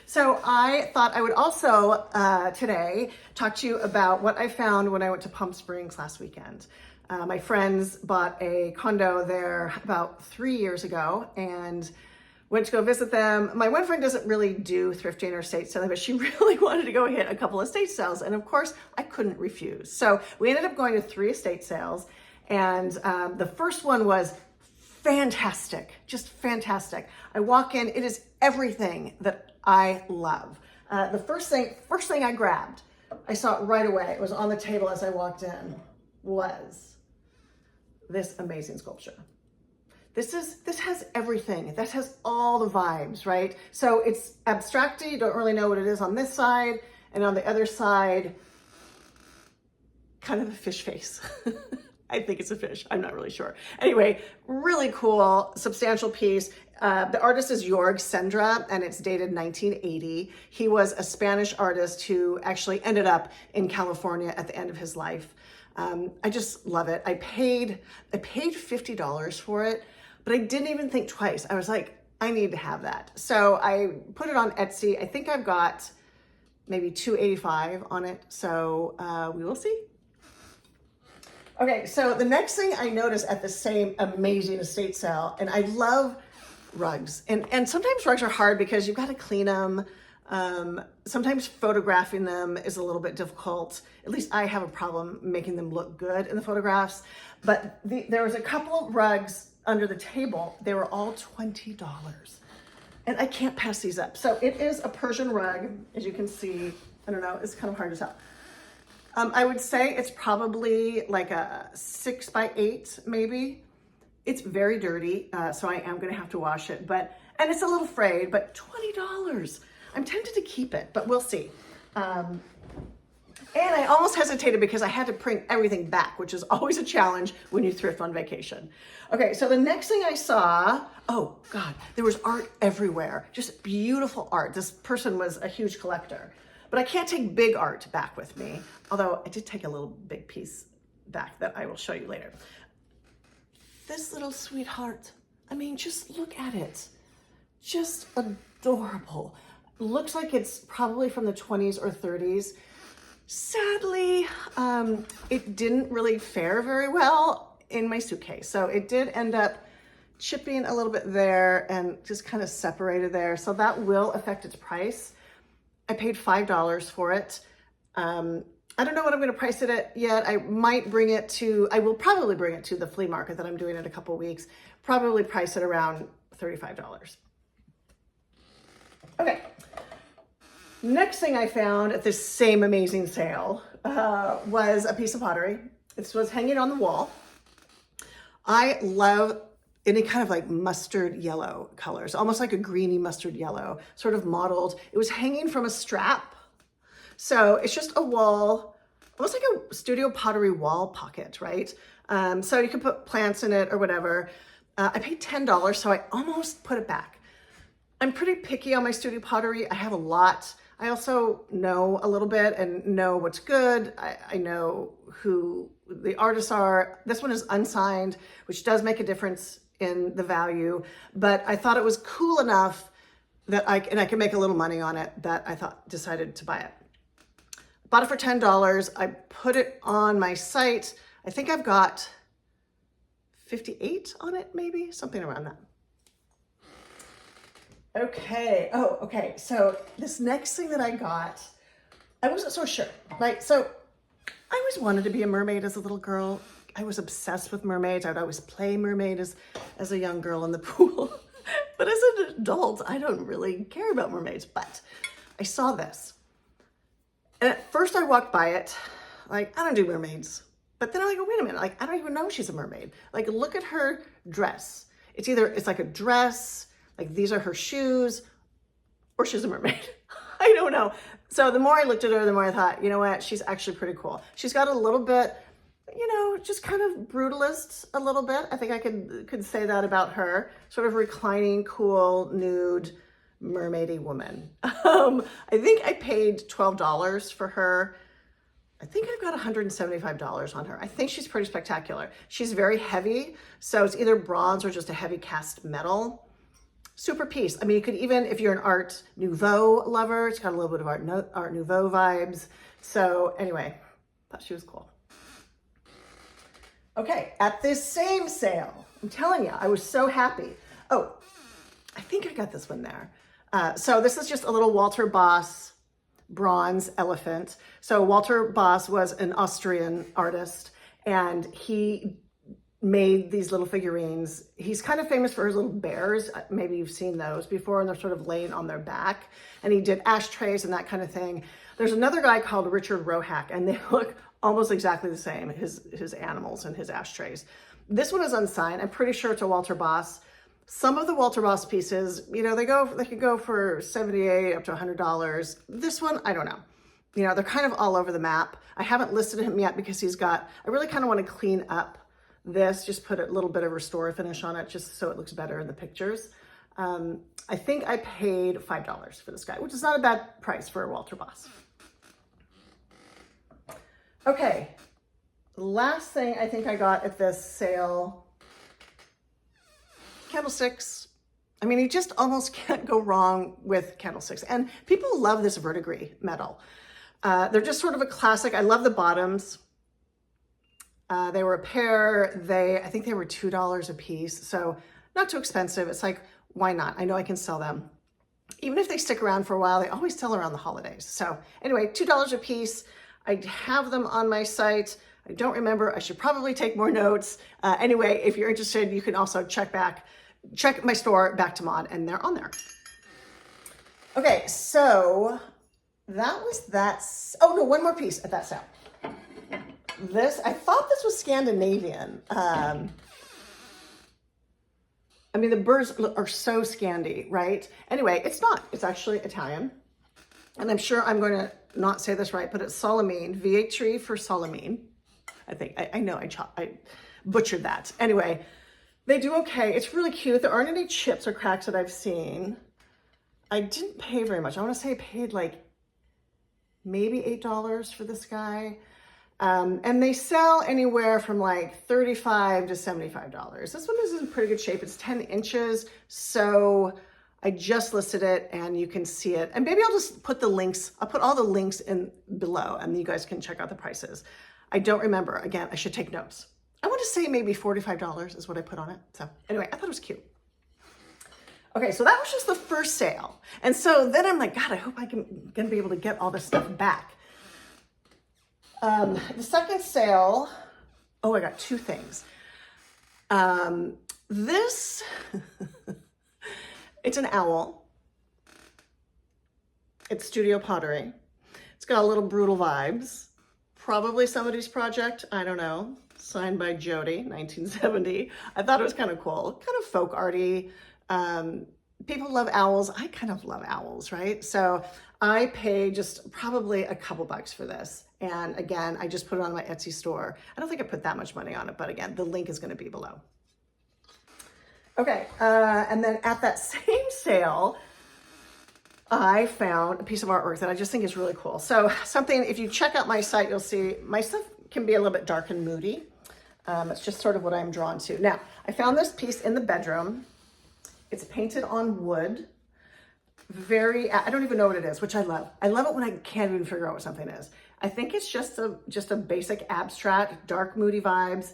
So I thought I would also today talk to you about what I found when I went to Palm Springs last weekend. My friends bought a condo there about 3 years ago and went to go visit them. My one friend doesn't really do thrifting or estate selling, but she really wanted to go hit a couple of estate sales. And of course, I couldn't refuse. So we ended up going to 3 estate sales. And the first one was fantastic, just fantastic. I walk in, it is everything that I love. The first thing I grabbed, I saw it right away. It was on the table as I walked in, was this amazing sculpture. This has everything. That has all the vibes, right? So it's abstracty. You don't really know what it is on this side, and on the other side, kind of a fish face. I think it's a fish. I'm not really sure. Anyway, really cool, substantial piece. The artist is Jorg Sendra, and it's dated 1980. He was a Spanish artist who actually ended up in California at the end of his life. I just love it. I paid $50 for it, but I didn't even think twice. I was like, I need to have that. So I put it on Etsy. I think I've got maybe $285 on it. So we will see. Okay, so the next thing I noticed at the same amazing estate sale, and I love rugs, and sometimes rugs are hard because you've got to clean them. Sometimes photographing them is a little bit difficult. At least I have a problem making them look good in the photographs. But there was a couple of rugs under the table. They were all $20. And I can't pass these up. So it is a Persian rug, as you can see. I don't know, it's kind of hard to tell. I would say it's probably like a 6 by 8, maybe. It's very dirty, so I am gonna have to wash it, and it's a little frayed, but $20. I'm tempted to keep it, but we'll see. And I almost hesitated because I had to bring everything back, which is always a challenge when you thrift on vacation. Okay, so the next thing I saw, oh God, there was art everywhere, just beautiful art. This person was a huge collector. But I can't take big art back with me, although I did take a little big piece back that I will show you later. This little sweetheart, I mean, just look at it. Just adorable. Looks like it's probably from the 20s or 30s. Sadly, it didn't really fare very well in my suitcase. So it did end up chipping a little bit there and just kind of separated there. So that will affect its price. I paid $5 for it. I don't know what I'm going to price it at yet. I will probably bring it to the flea market that I'm doing in a couple weeks. Probably price it around $35. Okay. Next thing I found at this same amazing sale was a piece of pottery. This was hanging on the wall. I love any kind of like mustard yellow colors, almost like a greeny mustard yellow, sort of mottled. It was hanging from a strap. So it's just a wall, almost like a studio pottery wall pocket, right? So you can put plants in it or whatever. I paid $10, so I almost put it back. I'm pretty picky on my studio pottery. I have a lot. I also know a little bit and know what's good. I know who the artists are. This one is unsigned, which does make a difference in the value, but I thought it was cool enough that I can make a little money on it, that I decided to buy it. Bought it for $10. I put it on my site. I think I've got 58 on it, maybe something around that. Okay. So this next thing that I got, I wasn't so sure, right? So I always wanted to be a mermaid as a little girl. I was obsessed with mermaids. I would always play mermaid as a young girl in the pool. But as an adult, I don't really care about mermaids. But I saw this. And at first I walked by it, like, I don't do mermaids. But then I'm like, oh, wait a minute. Like, I don't even know she's a mermaid. Like, look at her dress. It's like a dress, like these are her shoes, or she's a mermaid. I don't know. So the more I looked at her, the more I thought, you know what? She's actually pretty cool. She's got a little bit, just kind of brutalist a little bit. I think I could say that about her. Sort of reclining, cool, nude, mermaidy woman. I think I paid $12 for her. I think I've got $175 on her. I think she's pretty spectacular. She's very heavy, so it's either bronze or just a heavy cast metal. super piece. I mean, you could even, if you're an Art Nouveau lover, it's got a little bit of Art Nouveau vibes. So anyway, thought she was cool. Okay, at this same sale, I'm telling you, I was so happy. Oh, I think I got this one there. So this is just a little Walter Boss bronze elephant. So Walter Boss was an Austrian artist, and he made these little figurines. He's kind of famous for his little bears. Maybe you've seen those before, and they're sort of laying on their back. And he did ashtrays and that kind of thing. There's another guy called Richard Rohack, and they look almost exactly the same, his animals and his ashtrays. This one is unsigned. I'm pretty sure it's a Walter Boss. Some of the Walter Boss pieces, you know, they could go for $78 up to $100. This one, I don't know. You know, they're kind of all over the map. I haven't listed him yet because I really kind of want to clean up this, just put a little bit of Restore finish on it just so it looks better in the pictures. I think I paid $5 for this guy, which is not a bad price for a Walter Boss. Okay, last thing I think I got at this sale, candlesticks. I mean, you just almost can't go wrong with candlesticks. And people love this verdigris metal. They're just sort of a classic. I love the bottoms. They were a pair. I think they were $2 a piece. So not too expensive. It's like, why not? I know I can sell them. Even if they stick around for a while, they always sell around the holidays. So anyway, $2 a piece. I have them on my site. I don't remember. I should probably take more notes. Anyway, if you're interested, you can also check my store, Back to Mod, and they're on there. Okay, so that was that. Oh no, one more piece at that sale. I thought this was Scandinavian. I mean, the birds are so Scandi, right? Anyway, it's not. It's actually Italian. And I'm sure I'm going to not say this right, but it's Solimene, Vietri for Solimene. I think, I know I butchered that. Anyway, they do okay. It's really cute. There aren't any chips or cracks that I've seen. I didn't pay very much. I want to say I paid like maybe $8 for this guy. And they sell anywhere from like $35 to $75. This one is in pretty good shape. It's 10 inches. So I just listed it and you can see it. And maybe I'll just put the links. I'll put all the links in below and you guys can check out the prices. I don't remember. Again, I should take notes. I want to say maybe $45 is what I put on it. So anyway, I thought it was cute. Okay, so that was just the first sale. And so then I'm like, God, I hope gonna be able to get all this stuff back. The second sale, oh, I got two things. This, it's an owl. It's studio pottery. It's got a little brutal vibes. Probably somebody's project, I don't know. Signed by Jody, 1970. I thought it was kind of cool, kind of folk arty. People love owls. I kind of love owls, right? So I paid just probably a couple bucks for this. And again, I just put it on my Etsy store. I don't think I put that much money on it, but again, the link is going to be below. Okay, and then at that same sale, I found a piece of artwork that I just think is really cool. So something, if you check out my site, you'll see my stuff can be a little bit dark and moody. It's just sort of what I'm drawn to. Now, I found this piece in the bedroom. It's painted on wood. I don't even know what it is, which I love. I love it when I can't even figure out what something is. I think it's just a basic abstract, dark, moody vibes.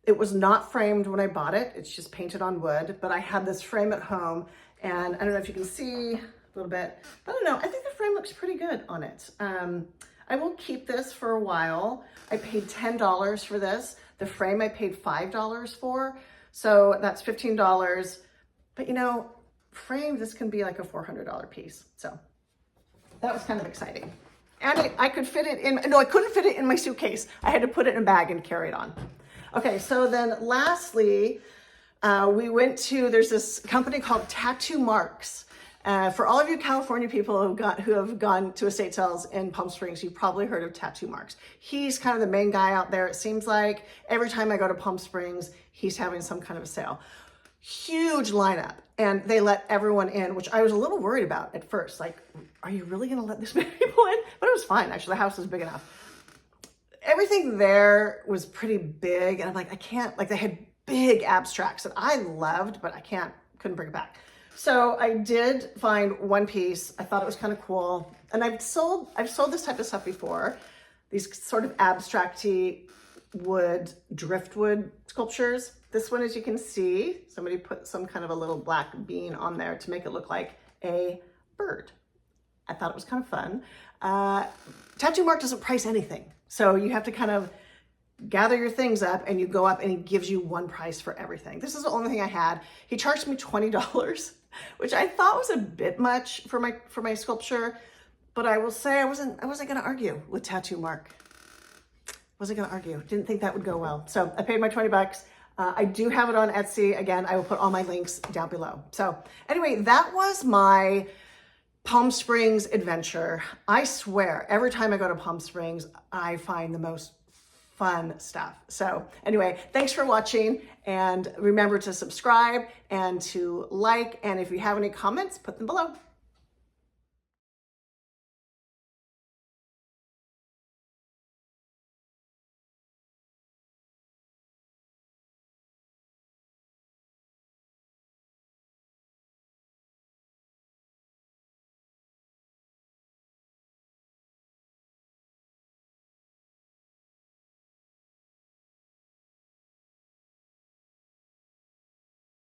It was not framed when I bought it. It's just painted on wood, but I had this frame at home and I don't know if you can see a little bit, but I don't know. I think the frame looks pretty good on it. I will keep this for a while. I paid $10 for this. The frame I paid $5 for. So that's $15. But you know, framed, this can be like a $400 piece. So that was kind of exciting. And I could fit it in, no, I couldn't fit it in my suitcase. I had to put it in a bag and carry it on. Okay, so then lastly, we went to, there's this company called Tattoo Marks. For all of you California people who have gone to estate sales in Palm Springs, you've probably heard of Tattoo Marks. He's kind of the main guy out there. It seems like every time I go to Palm Springs, he's having some kind of a sale. Huge lineup, and they let everyone in, which I was a little worried about at first. Like, are you really gonna let this many people in? But it was fine, actually. The house was big enough. Everything there was pretty big, and I'm like, I can't, like they had big abstracts that I loved, but couldn't bring it back. So I did find one piece. I thought it was kind of cool. And I've sold this type of stuff before. These sort of abstracty wood, driftwood sculptures. This one, as you can see, somebody put some kind of a little black bean on there to make it look like a bird. I thought it was kind of fun. Tattoo Mark doesn't price anything. So you have to kind of gather your things up and you go up and he gives you one price for everything. This is the only thing I had. He charged me $20, which I thought was a bit much for my sculpture, but I will say I wasn't gonna argue with Tattoo Mark. Wasn't gonna argue. Didn't think that would go well. So I paid my 20 bucks. I do have it on Etsy. Again, I will put all my links down below. So anyway, that was my Palm Springs adventure. I swear, every time I go to Palm Springs, I find the most fun stuff. So anyway, thanks for watching, and remember to subscribe and to like, and if you have any comments, put them below.